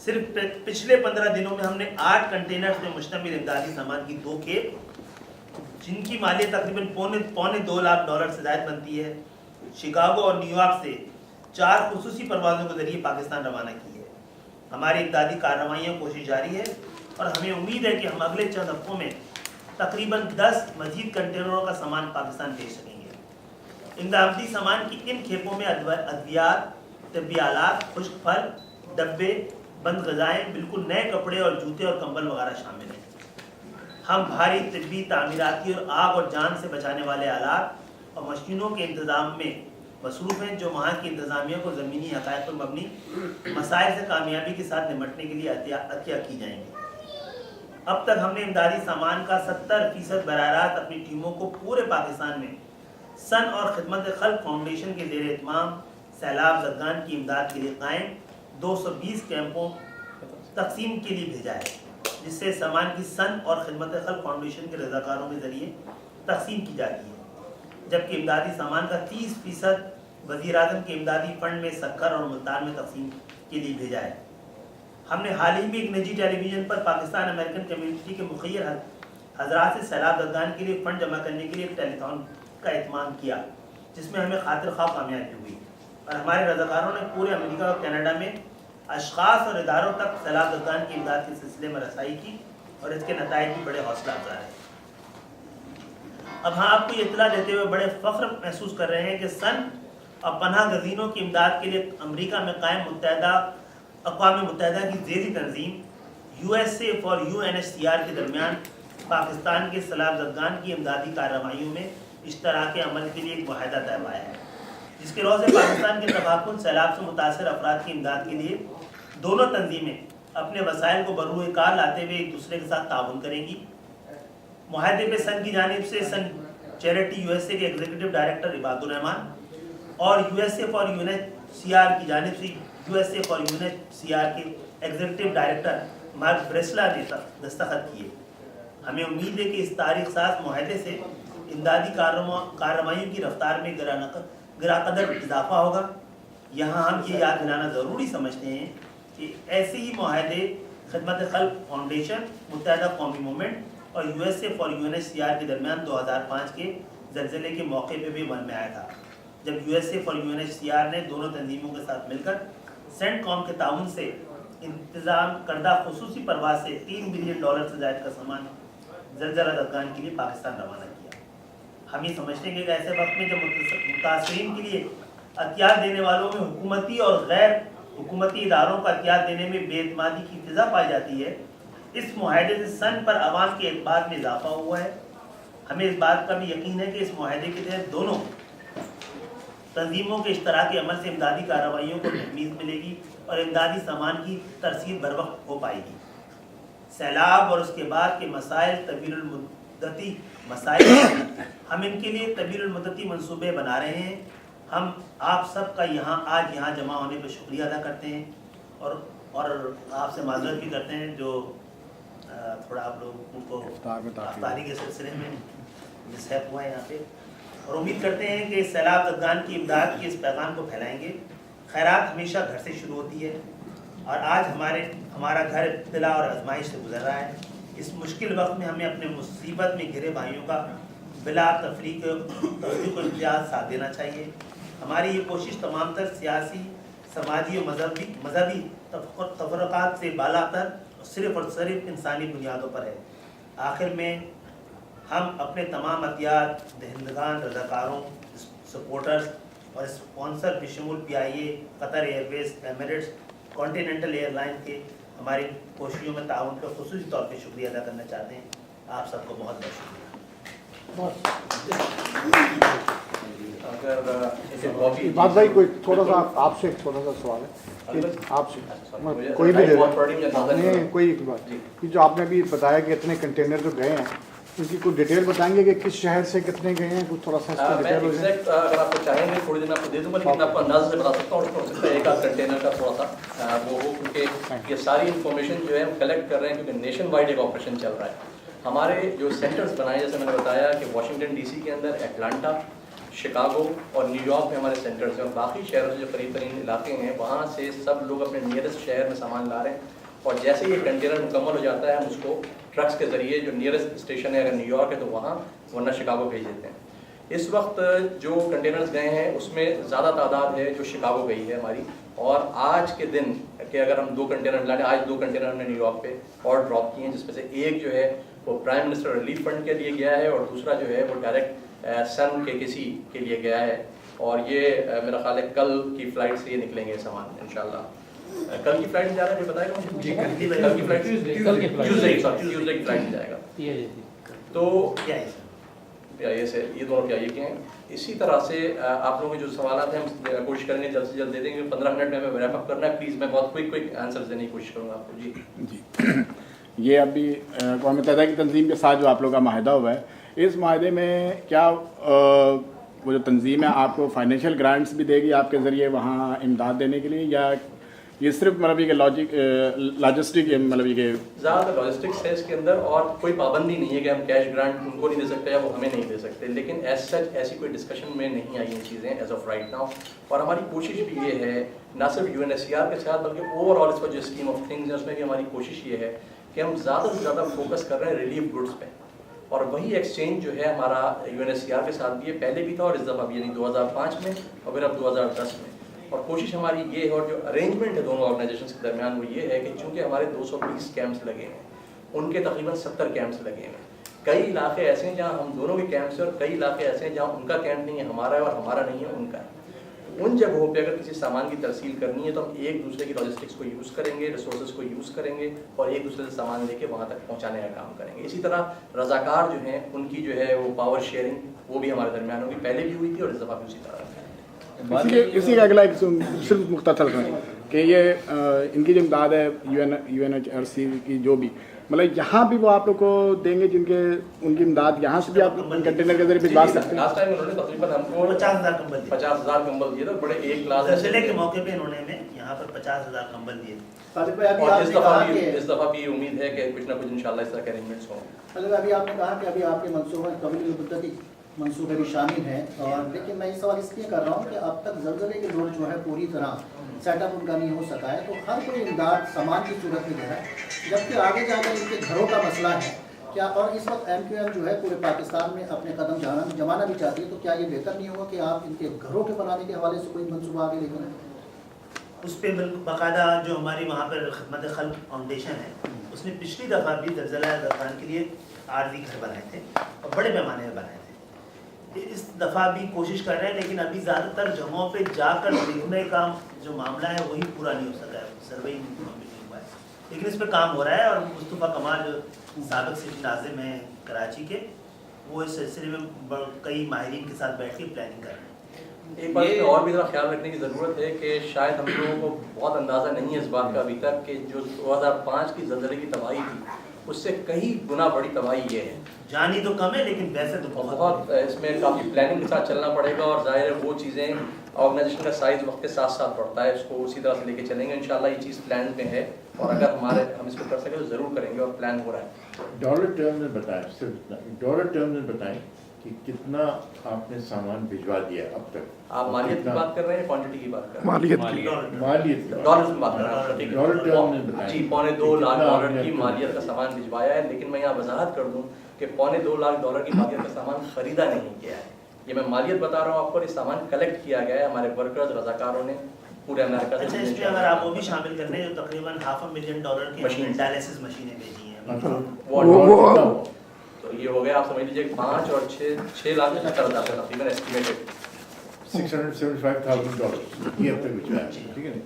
صرف پچھلے 15 دنوں میں ہم نے 8 کنٹینرز میں مشتمل امدادی سامان کی 2 کھیپ جن کی مالیت تقریباً پونے $2 لاکھ سے زائد بنتی ہے، شکاگو اور نیو یارک سے 4 خصوصی پروازوں کے ذریعے پاکستان روانہ کی ہے۔ ہماری امدادی کارروائیاں کوشش جاری ہے اور ہمیں امید ہے کہ ہم اگلے چند ہفتوں میں تقریباً 10 مزید کنٹینروں کا سامان پاکستان بھیج سکیں گے۔ امدادی سامان کی ان کھیپوں میں ادویات، طبی آلات، خشک پھل، ڈبے بند غذائیں، بالکل نئے کپڑے اور جوتے اور کمبل وغیرہ شامل ہیں۔ ہم بھاری طبی، تعمیراتی اور آگ اور جان سے بچانے والے آلات اور مشینوں کے انتظام میں مصروف ہیں جو وہاں کی انتظامیہ کو زمینی حقائق پر مبنی مسائل سے کامیابی کے ساتھ نمٹنے کے لیے عطیہ کی جائیں گے۔ اب تک ہم نے امدادی سامان کا 70% براہ راست اپنی ٹیموں کو پورے پاکستان میں سن اور خدمت خلق فاؤنڈیشن کے زیر اہتمام سیلاب زدگان کی امداد کے لیے قائم 220 کیمپوں تقسیم کے لیے بھیجا ہے، جس سے سامان کی سن اور خدمت خلق فاؤنڈیشن کے رضاکاروں کے ذریعے تقسیم کی جاتی ہے، جبکہ امدادی سامان کا 30% وزیر اعظم کے امدادی فنڈ میں سکھر اور ملتان میں تقسیم کے لیے بھیجا ہے۔ ہم نے حال ہی میں ایک نجی ٹیلی ویژن پر پاکستان امریکن کمیونٹی کے مخیر حضرات سے سیلاب زدگان کے لیے فنڈ جمع کرنے کے لیے ایک ٹیلی تھون کا اہتمام کیا، جس میں ہمیں خاطر خواہ کامیابی ہوئی اور ہمارے رضاکاروں نے پورے امریکہ اور کینیڈا میں اشخاص اور اداروں تک سیلاب زدگان کی امداد کے سلسلے میں رسائی کی اور اس کے نتائج بھی بڑے حوصلہ افزا ہیں۔ اب ہاں آپ کو یہ اطلاع دیتے ہوئے بڑے فخر محسوس کر رہے ہیں کہ سن اور پناہ گزینوں کی امداد کے لیے امریکہ میں قائم اقوام متحدہ کی ذیلی تنظیم USA فار UNHCR کے درمیان پاکستان کے سیلاب زدگان کی امدادی کارروائیوں میں اشتراک عمل کے لیے ایک معاہدہ طے پایا ہے، جس کے روز پاکستان کے تباکن سیلاب سے متاثر افراد کی امداد کے لیے دونوں تنظیمیں اپنے وسائل کو بروئے کار لاتے ہوئے ایک دوسرے کے ساتھ تعاون کریں گی۔ معاہدے پہ سن کی جانب سے سن چیریٹی USA کے ایگزیکٹو ڈائریکٹر عباد الرحمان اور USA فار UNHCR کی جانب سے USA فار UNHCR کے ایگزیکٹو ڈائریکٹر مارک بریسلا نے دستخط کیے۔ ہمیں امید ہے کہ اس تاریخ ساز معاہدے سے امدادی کارروائیوں کی رفتار میں گراں قدر اضافہ ہوگا۔ یہاں ہم یہ یاد دلانا ضروری سمجھتے ہیں کہ ایسے ہی معاہدے خدمت خلق فاؤنڈیشن، متحدہ قومی موومنٹ اور USA فار UNHCR کے درمیان 2005 کے زلزلے کے موقع پہ بھی عمل میں آیا تھا، جب USA فار UNHCR نے دونوں تنظیموں کے ساتھ مل کر سینٹ کام کے تعاون سے انتظام کردہ خصوصی پرواز سے $3 بلین سے زائد کا سامان زلزلہ زدگان کے لیے پاکستان روانہ کیا۔ ہم یہ سمجھتے ہیں کہ ایسے وقت میں جب متاثرین کے لیے عطیات دینے والوں میں حکومتی اور غیر حکومتی اداروں کو عطیات دینے میں بے اعتمادی کی فضا پائی جاتی ہے، اس معاہدے سے سن پر عوام کے اعتماد میں اضافہ ہوا ہے۔ ہمیں اس بات کا بھی یقین ہے کہ اس معاہدے کے تحت دونوں تنظیموں کے اشتراک عمل سے امدادی کارروائیوں کو تحمیل ملے گی اور امدادی سامان کی ترسیل بروقت ہو پائے گی۔ سیلاب اور اس کے بعد کے مسائل طویل المدتی مسائل، ہم ان کے لیے طویل المدتی منصوبے بنا رہے ہیں۔ ہم آپ سب کا آج یہاں جمع ہونے پر شکریہ ادا کرتے ہیں اور آپ سے معذرت بھی کرتے ہیں جو تھوڑا آپ لوگوں کو افطاری کے سلسلے میں مسہپ ہوا ہے یہاں پہ، اور امید کرتے ہیں کہ سیلاب زدگان کی امداد کے اس پیغام کو پھیلائیں گے۔ خیرات ہمیشہ گھر سے شروع ہوتی ہے اور آج ہمارا گھر ابتلا اور آزمائش سے گزر رہا ہے۔ اس مشکل وقت میں ہمیں اپنے مصیبت میں گھرے بھائیوں کا بلا تفریق و امتیاز ساتھ دینا چاہیے۔ ہماری یہ کوشش تمام تر سیاسی، سماجی اور مذہبی تفرقات سے بالا تر صرف اور صرف انسانی بنیادوں پر ہے۔ آخر میں ہم اپنے تمام عطیات دہندگان، رضاکاروں، سپورٹرز اور اسپانسر بشمول PIA، قطر ایئر ویز، ایمریٹس، کانٹیننٹل ایئر لائن کے ہماری کوششوں میں تعاون کا خصوصی طور پہ شکریہ ادا کرنا چاہتے ہیں۔ آپ سب کو بہت بہت شکریہ۔ عباد بھائی کوئی تھوڑا سا آپ سے تھوڑا سا سوال ہے کہ آپ سے کوئی بھی نہیں کوئی ایک بات کہ جو آپ نے ابھی بتایا کہ اتنے کنٹینر جو گئے ہیں ان کی کوئی ڈیٹیل بتائیں گے کہ کس شہر سے کتنے گئے ہیں، کچھ تھوڑا سا اس کا ڈیٹیل ہو جائے؟ اگر آپ کو چاہیں گے تھوڑی دن آپ کو دے دوں گا، لیکن آپ کو انداز سے بتا سکتا ہوں، ہو سکتا ہے ایک آدھ کنٹینر کا تھوڑا سا وہ ہو، کیونکہ یہ ساری انفارمیشن جو ہے ہم کلیکٹ کر رہے ہیں کیونکہ نیشن وائڈ ایک آپریشن چل رہا ہے۔ ہمارے جو سینٹرز بنائے جیسے میں نے بتایا کہ واشنگٹن DC کے اندر، اٹلانٹا، शिकागो और न्यूयॉर्क में हमारे सेंटर्स हैं, और बाकी शहरों से जो करीब तरीन इलाके हैं वहाँ से सब लोग अपने नियरेस्ट शहर में सामान ला रहे हैं, और जैसे ये कंटेनर मुकम्मल हो जाता है हम उसको ट्रक्स के ज़रिए जो नियरेस्ट स्टेशन है, अगर न्यूयॉर्क है तो वहाँ, वरना शिकागो भेज देते हैं। इस वक्त जो कंटेनर्स गए हैं उसमें ज़्यादा तादाद है जो शिकागो गई है हमारी, और आज के दिन कि अगर हम 2 कंटेनर लाने, आज 2 कंटेनर हमने न्यूयॉर्क पे और ड्रॉप किए हैं, जिसमें से एक जो है वो प्राइम मिनिस्टर रिलीफ फंड के लिए गया है और दूसरा जो है वो डायरेक्ट सन के किसी के लिए गया है, और ये मेरा ख्याल है कल की फ़्लाइट से ये निकलेंगे सामान इंशाल्लाह। कल की फ़्लाइट जा रहा है बताएगा मुझे? जी, कल की फ़्लाइट ट्यूसडे की फ़्लाइट जाएगा। तो PIA से ये दोनों PIA के हैं। इसी तरह से आप लोगों के जो सवाल हैं हम कोशिश करेंगे जल्द से जल्द दे देंगे। 15 मिनट में हमें रैप अप करना है, प्लीज़ मैं बहुत क्विक आंसर्स देने की कोशिश करूँगा आपको। जी ये अभी अक़वाम मुत्तहिदा की तंजीम के साथ जो आप लोगों का माहिदा हुआ है, इस माहिदे में क्या वो जो तंजीम है आपको फाइनेंशियल ग्रांट्स भी देगी आपके ज़रिए वहाँ इमदाद देने के लिए, या ये सिर्फ मतलब ये लॉजिस्टिक मतलब ये ज़्यादा लॉजिस्टिक्स है इसके अंदर, और कोई पाबंदी नहीं है कि हम कैश ग्रांट उनको नहीं दे सकते या वो हमें नहीं दे सकते, लेकिन एज सच ऐसी कोई डिस्कशन में नहीं आई ये चीज़ें एज ऑफ राइट नाउ। और हमारी कोशिश भी ये है ना सिर्फ UNHCR के साथ बल्कि ओवरऑल इस पर जो स्कीम ऑफ थिंग्स है उसमें भी हमारी कोशिश ये है कि हम ज़्यादा से ज़्यादा फोकस कर रहे हैं रिलीफ गुड्स पे, और वही एक्सचेंज जो है हमारा UNHCR के साथ भी है, पहले भी था और इस दफ़ा भी, यानी 2005 में और फिर अब 2010 में। और कोशिश हमारी ये है, और जो अरेंजमेंट है दोनों ऑर्गेनाइजेशंस के दरमियान वो ये है कि चूँकि हमारे 220 कैंप्स लगे हैं, उनके तकरीबन 70 कैंप्स लगे हैं। कई इलाके ऐसे हैं जहाँ हम दोनों के कैंप्स हैं और कई इलाके ऐसे हैं जहाँ उनका कैंप नहीं है हमारा है और हमारा नहीं है उनका है। उन जगहों पे अगर किसी सामान की तरसील करनी है तो हम एक दूसरे की लॉजिस्टिक्स को यूज़ करेंगे, रिसोर्सेज को यूज़ करेंगे और एक दूसरे से सामान लेके वहाँ तक पहुँचाने का काम करेंगे। इसी तरह रज़ाकार जो हैं उनकी जो है वो पावर शेयरिंग वो भी हमारे दरमियान होगी, पहले भी हुई थी और इस दफ़ा भी उसी तरह है। इसी का अगला एक सिर्फ मुख्तसर कि ये इनकी जो इमदाद है UNHRC की जो भी मतलब यहाँ भी वो आप लोग को देंगे जिनके उनकी इमदाद यहाँ से भी आप कंटेनर के जरिए भिजवा सकते हैं। लास्ट टाइम उन्होंने तकरीबन हमको 50,000 कंबल दिए। 50,000 कंबल दिए थे, बड़े एक क्लास जिले के मौके पे इन्होंने हमें यहाँ पर 50,000 कंबल दिए। और इस दफ़ा भी उम्मीद है कि कुछ ना कुछ इंशाल्लाह इस तरह के अरेंजमेंट्स हों। अभी आपने कहा कि अभी आपके मंसूबे कबील मुद्दती मंसूबे भी शामिल हैं, और लेकिन मैं ये सवाल इसलिए कर रहा हूँ कि अब तक जल्जले के दौर जो है पूरी तरह सेटअप उनका नहीं हो सका है, तो हर कोई इमदाद सामान की सूरत में दे रहा है, जबकि आगे जाकर इनके घरों का मसला है क्या, और इस वक्त MQM जो है पूरे पाकिस्तान में अपने कदम जमाना भी चाहती है, तो क्या ये बेहतर नहीं होगा कि आप इनके घरों के बनाने के हवाले से कोई मनसूबा आगे लेकर आए? उस पर बाकायदा जो हमारी वहाँ पर खिदमत खल्क फाउंडेशन है उसने पिछली दफ़ा भी ज़लज़ला ज़खान के लिए आर्जी घर बनाए थे और बड़े पैमाने में बनाए थे। इस दफ़ा भी कोशिश कर रहे हैं, लेकिन अभी ज़्यादातर जगहों पे जाकर देखने का जो मामला है वही पूरा नहीं हो सका है, सर्वे नहीं हुआ है, लेकिन इस पर काम हो रहा है। और मुस्तफ़ा कमाल जो साबिक़ सिटी नाज़िम हैं कराची के, वो इस सिलसिले में कई माहिरीन के साथ बैठ के प्लानिंग कर रहे हैं। एक बात में और भी ज़रा ख्याल रखने की ज़रूरत है कि शायद हम लोगों को बहुत अंदाज़ा नहीं है इस बात का अभी तक कि जो 2005 की ज़लज़ले की तबाही थी उससे कई गुना बड़ी तबाही ये है। जानी तो कम है लेकिन वैसे तो बहुत इसमें काफ़ी प्लानिंग के साथ चलना पड़ेगा, और ज़ाहिर है वो चीज़ें ऑर्गेनाइजेशन का साइज़ वक्त के साथ साथ बढ़ता है, उसको उसी तरह से लेके चलेंगे इंशाल्लाह। ये चीज़ प्लान में है और अगर हम इसको कर सकें तो ज़रूर करेंगे और प्लान हो रहा है। डॉलर टर्म में बताएं, सिर्फ डॉलर टर्म में बताएं कि कितना आपने सामान भिजवा दिया अब तक। आप मालियत की बात कर रहे हैं, क्वांटिटी की बात कर रहे हैं? मालियत डॉलर्स में बात कर रहे हैं, ठीक है। डॉलर टर्म में बताएं जी, $2.25 लाख की मालियत का सामान भिजवाया है, लेकिन मैं यहाँ वजाहत कर दूँ कि $2.25 लाख की मालियत का सामान खरीदा नहीं गया है। ये मैं मालियत बता रहा हूँ आपको, ये सामान कलेक्ट किया गया है हमारे वर्कर्स रज़ाकारों ने पूरे अमेरिका से। अच्छा, इसमें अगर आप वो भी शामिल कर लें जो तकरीबन $500,000 की मशीन डायलिसिस मशीनें भेजी हैं, वो तो ये हो गया, आप समझ लीजिए 5 और 6 लाख 70,000 का तकरीबन एस्टिमेटेड $675,000 ये अब तक भिजवाया, ठीक है ना।